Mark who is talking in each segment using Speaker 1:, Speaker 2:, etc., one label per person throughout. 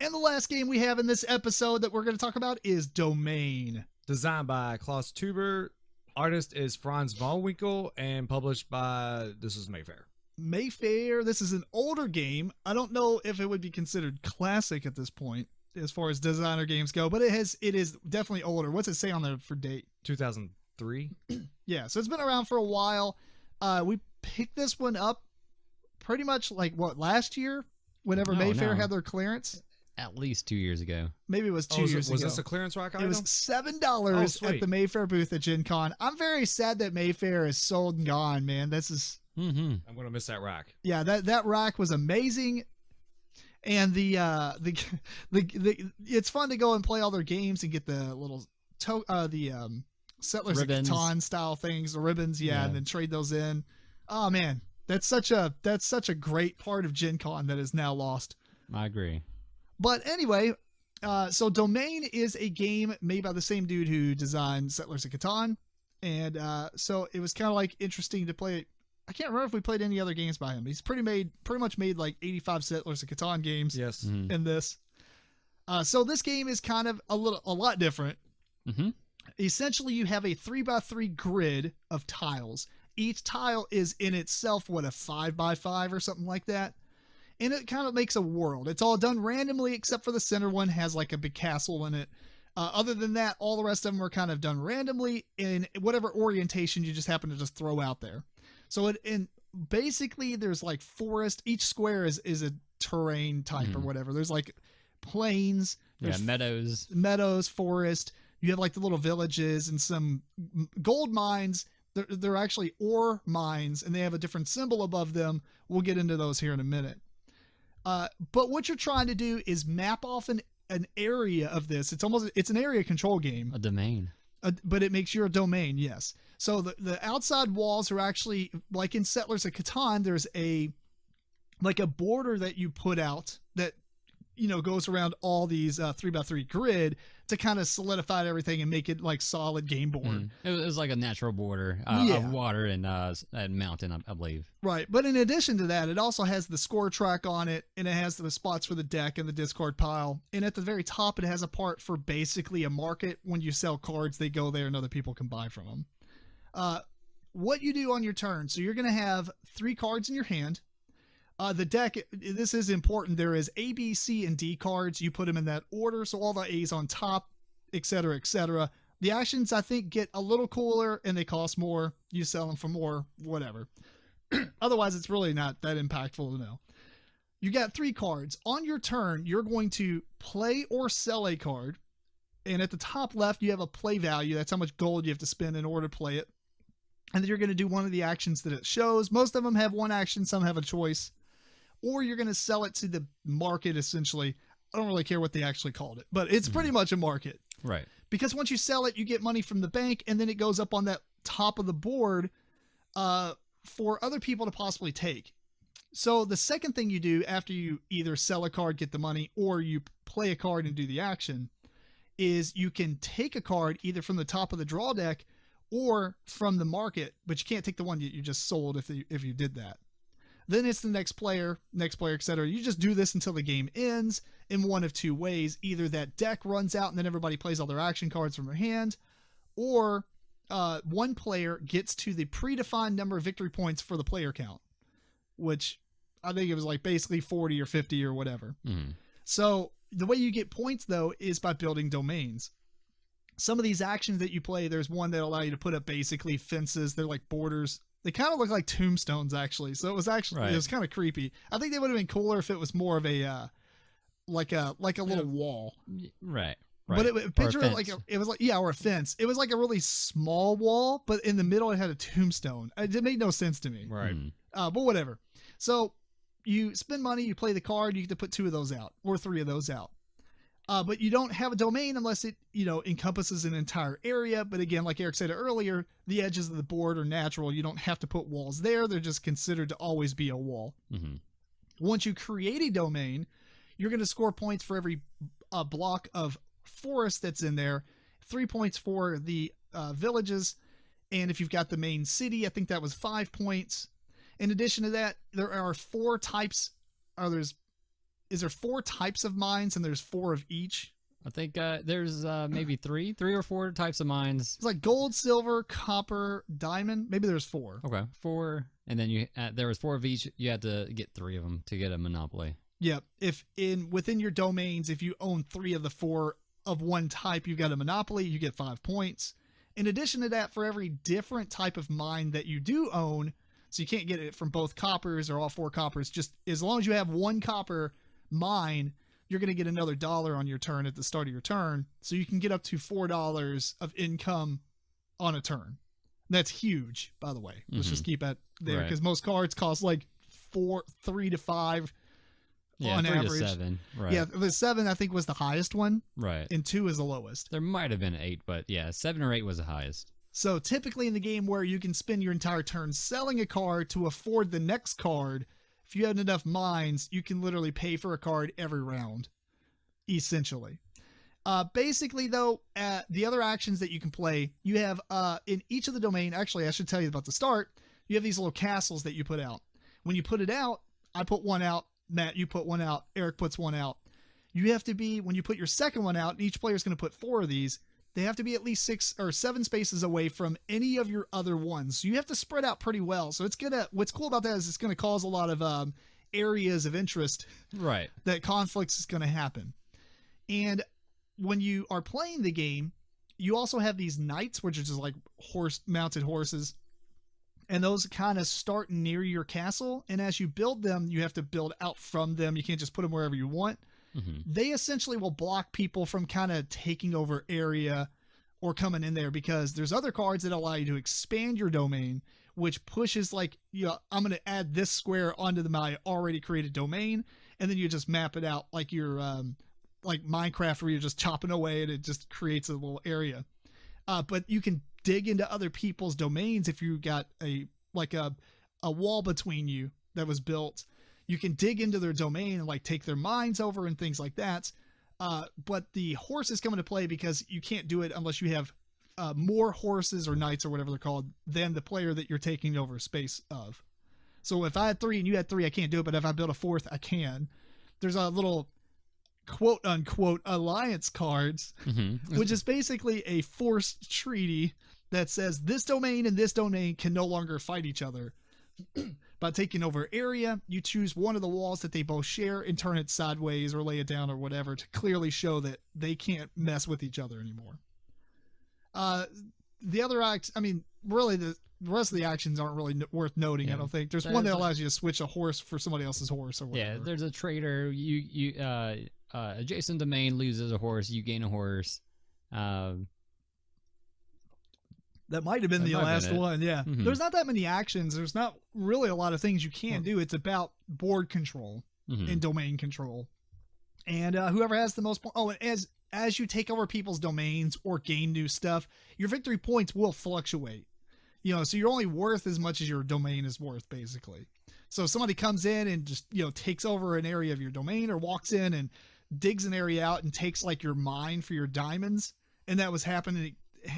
Speaker 1: And the last game we have in this episode that we're going to talk about is Domaine.
Speaker 2: Designed by Klaus Teuber. Artist is Franz Vohwinkel and published by, this is Mayfair.
Speaker 1: Mayfair. This is an older game. I don't know if it would be considered classic at this point as far as designer games go, but it is definitely older. What's it say on there for date?
Speaker 2: 2003.
Speaker 1: Yeah, so it's been around for a while. We picked this one up pretty much like last year whenever Mayfair had their clearance.
Speaker 3: At least 2 years ago.
Speaker 1: Maybe it was 2 years ago.
Speaker 2: Was this a clearance rack item?
Speaker 1: It was $7 at the Mayfair booth at Gen Con. I'm very sad that Mayfair is sold and gone, man. This is...
Speaker 2: I'm going to miss that rack.
Speaker 1: Yeah, that rack was amazing. And the it's fun to go and play all their games and get the little Settlers of Catan style things, the ribbons, and then trade those in. Oh man, that's such a great part of Gen Con that is now lost.
Speaker 3: I agree.
Speaker 1: But anyway, so Domaine is a game made by the same dude who designed Settlers of Catan. And so it was kind of like interesting to play. I can't remember if we played any other games by him. He's pretty much made like 85 Settlers of Catan games in this. So this game is kind of a lot different. Mm-hmm. Essentially, you have a 3x3 grid of tiles. Each tile is in itself, a 5x5 or something like that. And it kind of makes a world. It's all done randomly, except for the center one has like a big castle in it. Other than that, all the rest of them are kind of done randomly in whatever orientation you just happen to just throw out there. So basically there's like forest. Each square is a terrain type or whatever. There's like plains. There's meadows, forest. You have like the little villages and some gold mines. They're actually ore mines and they have a different symbol above them. We'll get into those here in a minute. But what you're trying to do is map off an area of this. It's an area control game.
Speaker 3: A domain.
Speaker 1: But it makes you a domain, yes. So the outside walls are actually, like in Settlers of Catan, there's a border that you put out that, goes around all these 3x3 grid to kind of solidify everything and make it like solid game board.
Speaker 3: It was like a natural border of water and mountain, I believe.
Speaker 1: Right. But in addition to that, it also has the score track on it, and it has the spots for the deck and the discard pile. And at the very top, it has a part for basically a market. When you sell cards, they go there and other people can buy from them. What you do on your turn. So you're going to have 3 cards in your hand. The deck, this is important. There is A, B, C, and D cards. You put them in that order. So all the A's on top, etc., etc. The actions, I think, get a little cooler and they cost more. You sell them for more, whatever. Otherwise, it's really not that impactful to know. You got 3 cards. On your turn, you're going to play or sell a card. And at the top left, you have a play value. That's how much gold you have to spend in order to play it. And then you're going to do one of the actions that it shows. Most of them have one action. Some have a choice. Or you're going to sell it to the market, essentially. I don't really care what they actually called it, but it's pretty much a market.
Speaker 3: Right.
Speaker 1: Because once you sell it, you get money from the bank, and then it goes up on that top of the board for other people to possibly take. So the second thing you do after you either sell a card, get the money, or you play a card and do the action is you can take a card either from the top of the draw deck or from the market, but you can't take the one you just sold if you did that. Then it's the next player, etc. You just do this until the game ends in one of 2 ways. Either that deck runs out and then everybody plays all their action cards from their hand, or one player gets to the predefined number of victory points for the player count, which I think it was like basically 40 or 50 or whatever. So the way you get points, though, is by building domains. Some of these actions that you play, there's one that allow you to put up basically fences. They're like borders. They kind of look like tombstones, actually. So it was it was kind of creepy. I think they would have been cooler if it was more of a like a little wall.
Speaker 3: Right.
Speaker 1: But picture it like it was like or a fence. It was like a really small wall, but in the middle it had a tombstone. It made no sense to me.
Speaker 2: Right.
Speaker 1: But whatever. So you spend money, you play the card, you get to put 2 of those out or 3 of those out. But you don't have a domain unless it, encompasses an entire area. But again, like Eric said earlier, the edges of the board are natural. You don't have to put walls there. They're just considered to always be a wall. Once you create a domain, you're going to score points for every block of forest that's in there, 3 points for the villages. And if you've got the main city, I think that was 5 points. In addition to that, there are 4 types. is there 4 types of mines and there's 4 of each?
Speaker 3: I think there's maybe 3 or 4 types of mines.
Speaker 1: It's like gold, silver, copper, diamond. Maybe there's 4.
Speaker 3: Okay, 4, and then there was 4 of each. You had to get 3 of them to get a monopoly.
Speaker 1: Yep. If within your domains, if you own 3 of the 4 of one type, you've got a monopoly. You get 5 points. In addition to that, for every different type of mine that you do own, so you can't get it from both coppers or all 4 coppers. Just as long as you have 1 copper mine, you're going to get another $1 on your turn at the start of your turn. So you can get up to $4 of income on a turn. That's huge, by the way. Let's just keep it there because most cards cost like 3 to 5 on
Speaker 3: 3
Speaker 1: average.
Speaker 3: to 7. Right.
Speaker 1: Yeah, the 7 I think was the highest one.
Speaker 3: Right.
Speaker 1: And 2 is the lowest.
Speaker 3: There might have been 8, but yeah, 7 or 8 was the highest.
Speaker 1: So typically in the game where you can spend your entire turn selling a card to afford the next card, if you had enough mines, you can literally pay for a card every round, essentially. Basically, though, the other actions that you can play, you have in each of the domain, actually, I should tell you about the start, you have these little castles that you put out. When you put it out, I put 1 out, Matt, you put 1 out, Eric puts 1 out. You have to be, when you put your second one out, each player is going to put 4 of these. They have to be at least 6 or 7 spaces away from any of your other ones. So you have to spread out pretty well. So it's what's cool about that is it's going to cause a lot of areas of interest.
Speaker 3: Right.
Speaker 1: That conflicts is going to happen. And when you are playing the game, you also have these knights, which are just like mounted horses. And those kind of start near your castle. And as you build them, you have to build out from them. You can't just put them wherever you want. They essentially will block people from kind of taking over area or coming in there because there's other cards that allow you to expand your domain, which pushes like, I'm going to add this square onto my already created domain. And then you just map it out like your, like Minecraft where you're just chopping away and it just creates a little area. But you can dig into other people's domains. If you got a wall between you that was built, you can dig into their domain and like take their mines over and things like that. But the horses come into play because you can't do it unless you have more horses or knights or whatever they're called than the player that you're taking over space of. So if I had 3 and you had 3, I can't do it. But if I build a 4th, I can. There's a little quote unquote alliance cards, which is basically a forced treaty that says this domain and this domain can no longer fight each other. By taking over area, you choose one of the walls that they both share and turn it sideways or lay it down or whatever to clearly show that they can't mess with each other anymore. The other acts, I mean, really the rest of the actions aren't really worth noting. I don't think there's one that allows you to switch a horse for somebody else's horse or whatever.
Speaker 3: Yeah, there's a trader. You adjacent domain loses a horse, you gain a horse.
Speaker 1: That might have been the last one. Yeah. There's not that many actions. There's not really a lot of things you can do. It's about board control and domain control. And whoever has the most points. Oh, and as you take over people's domains or gain new stuff, your victory points will fluctuate. So you're only worth as much as your domain is worth, basically. So if somebody comes in and just, takes over an area of your domain or walks in and digs an area out and takes like your mine for your diamonds, and that was happening,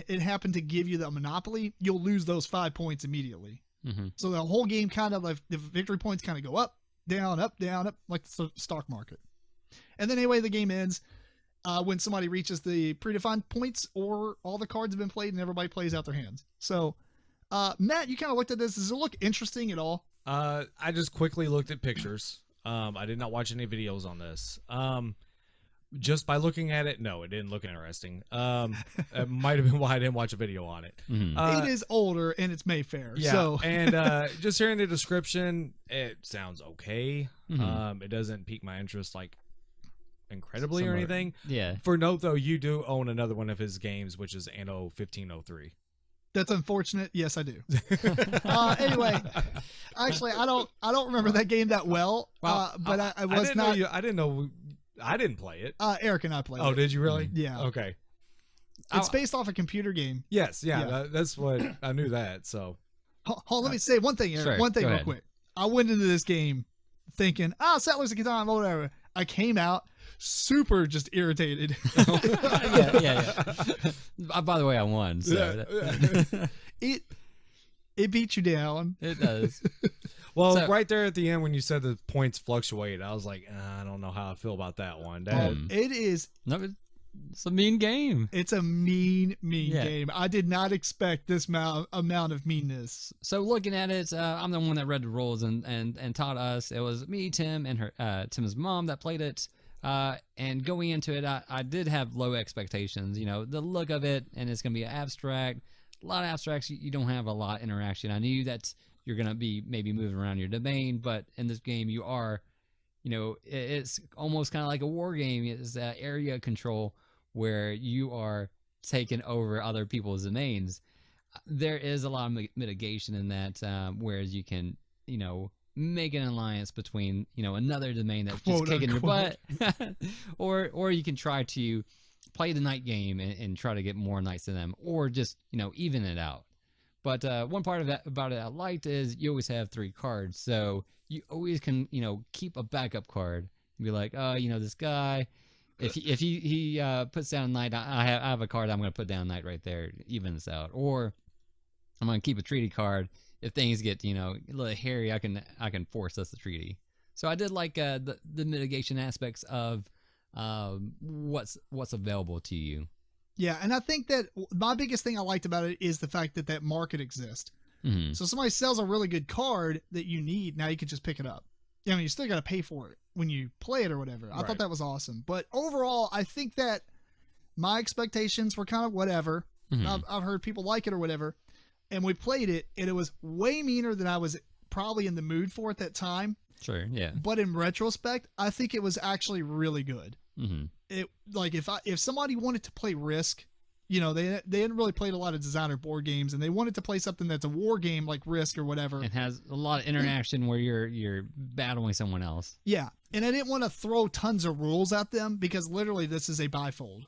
Speaker 1: it happened to give you the monopoly, you'll lose those 5 points immediately. So the whole game kind of like the victory points kind of go up, down, like the stock market. And then anyway, the game ends when somebody reaches the predefined points or all the cards have been played and everybody plays out their hands. So Matt, you kind of looked at this. Does it look interesting at all?
Speaker 2: I just quickly looked at pictures. I did not watch any videos on this. Just by looking at it, no, it didn't look interesting. It might have been why I didn't watch a video on it.
Speaker 1: It is older and it's Mayfair.
Speaker 2: Yeah,
Speaker 1: so.
Speaker 2: And just hearing the description, it sounds okay. It doesn't pique my interest like incredibly or anything.
Speaker 3: Yeah.
Speaker 2: For note, though, you do own another one of his games, which is Anno 1503.
Speaker 1: That's unfortunate. Yes, I do. Anyway, actually, I don't remember that game that well. But I
Speaker 2: didn't know. I didn't play it.
Speaker 1: Eric and I played it.
Speaker 2: Oh, did you really?
Speaker 1: Yeah.
Speaker 2: Okay.
Speaker 1: It's based off a computer game.
Speaker 2: Yes. Yeah. That's what I knew that. So.
Speaker 1: Let me say one thing, Eric.
Speaker 3: Sure,
Speaker 1: one thing
Speaker 3: go
Speaker 1: real
Speaker 3: ahead.
Speaker 1: quick. I went into this game thinking, Settlers of Catan, whatever. I came out super just irritated.
Speaker 3: yeah. By the way, I won. So.
Speaker 1: It beat you down.
Speaker 3: It does.
Speaker 2: Well,
Speaker 3: So-
Speaker 2: right there at the end when you said the points fluctuate, I was like, I don't know how I feel about that one. That,
Speaker 1: It is.
Speaker 3: No, it's a mean game.
Speaker 1: It's a mean
Speaker 3: Yeah.
Speaker 1: game. I did not expect this amount of meanness.
Speaker 3: So looking at it, I'm the one that read the rules and taught us. It was me, Tim, and her Tim's mom that played it. And going into it, I did have low expectations. You know, the look of it, and it's gonna be abstract. A lot of abstracts, you don't have a lot of interaction. I knew that you're gonna be maybe moving around your domain, but in this game, you are. You know, it's almost kind of like a war game. It's area control where you are taking over other people's domains. There is a lot of mitigation in that, whereas you can, you know, make an alliance between, you know, another domain that's just
Speaker 1: Quote,
Speaker 3: kicking
Speaker 1: unquote.
Speaker 3: your butt, or you can try to play the night game and try to get more knights than them, or just, you know, even it out. But one part of that about it I liked is you always have 3 cards, so you always can, you know, keep a backup card and be like, oh, you know, this guy. If he puts down a knight, I have a card I'm going to put down a knight right there, even this out. Or I'm going to keep a treaty card. If things get, you know, a little hairy, I can force us the treaty. So I did like the mitigation aspects of what's available to you.
Speaker 1: Yeah, and I think that my biggest thing I liked about it is the fact that market exists.
Speaker 3: Mm-hmm.
Speaker 1: So somebody sells a really good card that you need, now you can just pick it up. I mean, you still got to pay for it when you play it or whatever. I
Speaker 2: Right.
Speaker 1: thought that was awesome. But overall, I think that my expectations were kind of whatever.
Speaker 3: Mhm.
Speaker 1: I've heard people like it or whatever. And we played it, and it was way meaner than I was probably in the mood for at that time.
Speaker 3: Sure, yeah.
Speaker 1: But in retrospect, I think it was actually really good.
Speaker 3: Mm-hmm.
Speaker 1: It like if somebody wanted to play Risk, you know, they hadn't really played a lot of designer board games, and they wanted to play something that's a war game like Risk or whatever.
Speaker 3: It has a lot of interaction where you're battling someone else.
Speaker 1: Yeah, and I didn't want to throw tons of rules at them because literally this is a bifold.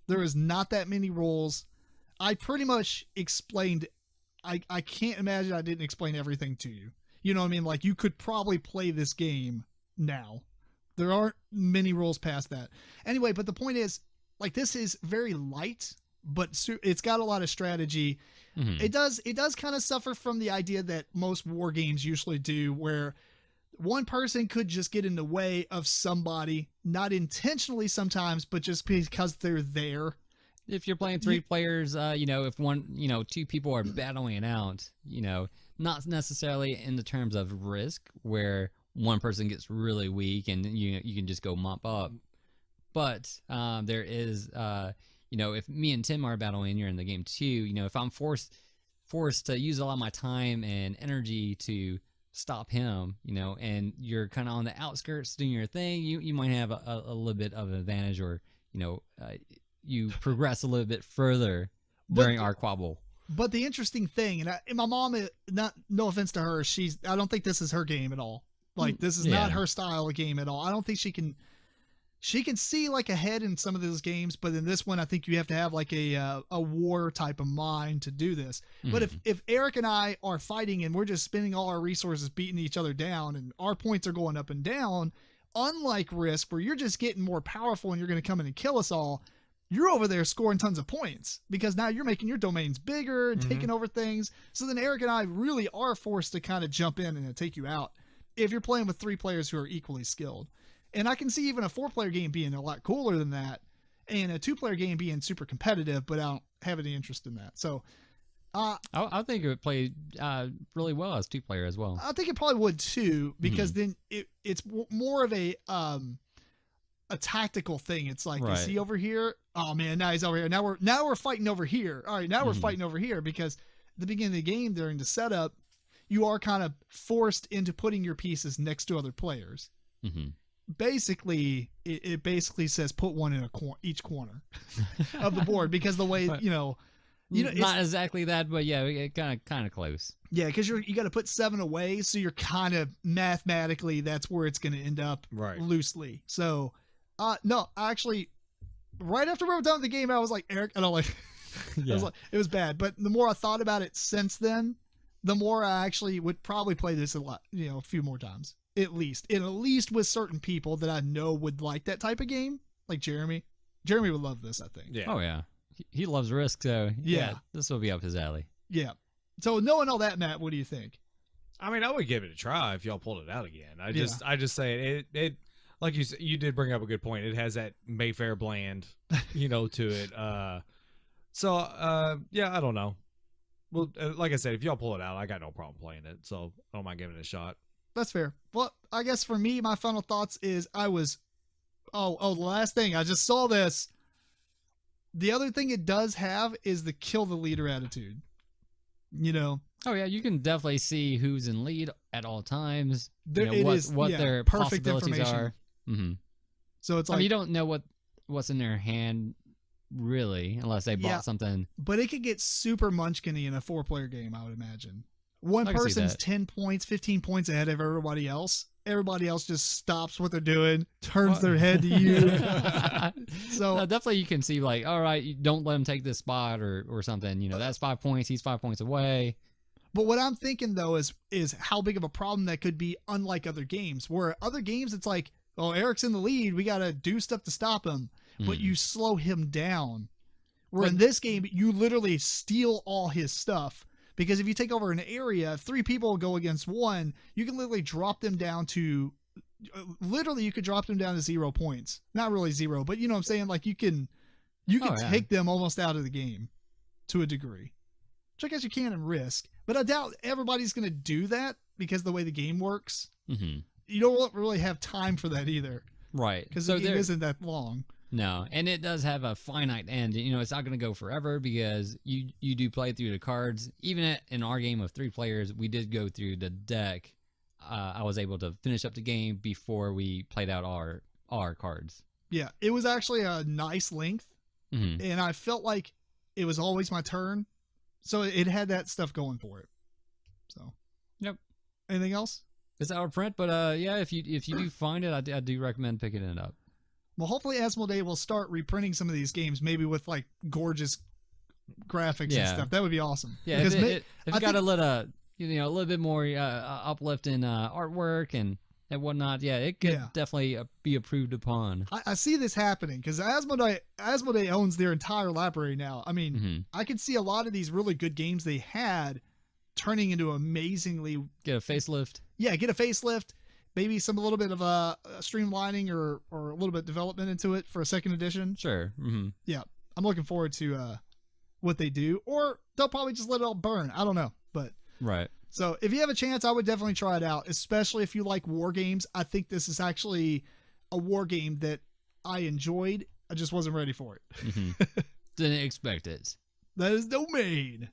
Speaker 1: There is not that many rules. I pretty much explained. I can't imagine I didn't explain everything to you. You know what I mean? Like, you could probably play this game now. There aren't many rules past that. Anyway, but the point is, like, this is very light, but it's got a lot of strategy.
Speaker 3: Mhm.
Speaker 1: It does kind of suffer from the idea that most war games usually do, where one person could just get in the way of somebody, not intentionally sometimes, but just because they're there.
Speaker 3: If you're playing 3 players, you know, if 2 people are battling it out, you know, not necessarily in the terms of Risk where one person gets really weak and you can just go mop up. But there is, you know, if me and Tim are battling and you're in the game too, you know, if I'm forced to use a lot of my time and energy to stop him, you know, and you're kind of on the outskirts doing your thing, you might have a little bit of an advantage, or, you know, you progress a little bit further during our quabble.
Speaker 1: But the interesting thing, and my mom, no offense to her, I don't think this is her game at all. Like, this is not her style of game at all. I don't think she can see like ahead in some of those games, but in this one, I think you have to have like a war type of mind to do this. But if Eric and I are fighting and we're just spending all our resources beating each other down and our points are going up and down, unlike Risk where you're just getting more powerful and you're going to come in and kill us all, you're over there scoring tons of points because now you're making your domains bigger and taking over things. So then Eric and I really are forced to kind of jump in and take you out if you're playing with 3 players who are equally skilled. And I can see even a 4-player game being a lot cooler than that, and a 2-player game being super competitive, but I don't have any interest in that. So
Speaker 3: I think it would play really well as 2-player as well.
Speaker 1: I think it probably would too, because then it's more of a tactical thing. It's like, is he over here? Oh man, now he's over here. Now we're fighting over here. All right, now we're fighting over here, because at the beginning of the game during the setup, you are kind of forced into putting your pieces next to other players.
Speaker 3: Mm-hmm.
Speaker 1: Basically, it basically says put one in each corner of the board, because the way you know
Speaker 3: not exactly that, but yeah, kind of close.
Speaker 1: Yeah, because you got to put 7 away, so you're kind of mathematically that's where it's going to end up loosely. So, no, actually, right after we were done with the game, I was like, Eric, and I was like, it was bad. But the more I thought about it since then, the more I actually would probably play this a lot, a few more times. At least with certain people that I know would like that type of game, like Jeremy. Jeremy would love this, I think.
Speaker 3: Yeah. Oh yeah, he loves Risk, so
Speaker 1: yeah,
Speaker 3: this will be up his alley.
Speaker 1: Yeah. So knowing all that, Matt, what do you think?
Speaker 2: I mean, I would give it a try if y'all pulled it out again. I just say it like you said, you did bring up a good point. It has that Mayfair bland, to it. Yeah, I don't know. Well, like I said, if y'all pull it out, I got no problem playing it, so I don't mind giving it a shot.
Speaker 1: That's fair. Well, I guess for me, my final thoughts is the last thing, I just saw this. The other thing it does have is the kill the leader attitude.
Speaker 3: Oh yeah, you can definitely see who's in lead at all times.
Speaker 1: What
Speaker 3: their
Speaker 1: perfect
Speaker 3: possibilities
Speaker 1: information.
Speaker 3: are. Mm-hmm.
Speaker 1: So it's like
Speaker 3: you don't know what's in their hand really, unless they bought something.
Speaker 1: But it could get super munchkin-y in a 4-player game, I would imagine. One
Speaker 3: I can see
Speaker 1: person's
Speaker 3: that.
Speaker 1: 10 points, 15 points ahead of everybody else. Everybody else just stops what they're doing, turns their head to you. So
Speaker 3: No, definitely you can see like, all right, you don't let him take this spot or something. That's 5 points. He's 5 points away.
Speaker 1: But what I'm thinking though is how big of a problem that could be, unlike other games. Where other games it's like, oh, Eric's in the lead, we got to do stuff to stop him, but you slow him down. Where in this game, you literally steal all his stuff. Because if you take over an area, if 3 people go against 1, you can literally drop them down to, you could drop them down to 0 points. Not really 0, but you know what I'm saying? Like you can take them almost out of the game to a degree. Which I guess you can in Risk. But I doubt everybody's going to do that because of the way the game works.
Speaker 3: Mm-hmm.
Speaker 1: You don't really have time for that either.
Speaker 3: Right.
Speaker 1: Because the game isn't that long.
Speaker 3: No, and it does have a finite end. It's not going to go forever because you do play through the cards. Even in our game of 3 players, we did go through the deck. I was able to finish up the game before we played out our cards.
Speaker 1: Yeah, it was actually a nice length, and I felt like it was always my turn. So it had that stuff going for it. So,
Speaker 3: yep.
Speaker 1: Anything else?
Speaker 3: It's out of print, but yeah, if you do find it, I do recommend picking it up.
Speaker 1: Well, hopefully Asmodee will start reprinting some of these games, maybe with like gorgeous graphics and stuff. That would be awesome.
Speaker 3: Yeah,
Speaker 1: because
Speaker 3: if it got a little bit more uplift in artwork and whatnot, yeah, it could definitely be approved upon.
Speaker 1: I see this happening because Asmodee owns their entire library now. I mean, I could see a lot of these really good games they had turning into amazingly
Speaker 3: get a facelift.
Speaker 1: Yeah, get a facelift. Maybe a little bit of a streamlining or a little bit of development into it for a second edition.
Speaker 3: Sure. Mm-hmm.
Speaker 1: Yeah, I'm looking forward to what they do, or they'll probably just let it all burn. I don't know, but
Speaker 3: right.
Speaker 1: So if you have a chance, I would definitely try it out, especially if you like war games. I think this is actually a war game that I enjoyed. I just wasn't ready for it.
Speaker 3: Didn't expect it.
Speaker 1: That is Domaine.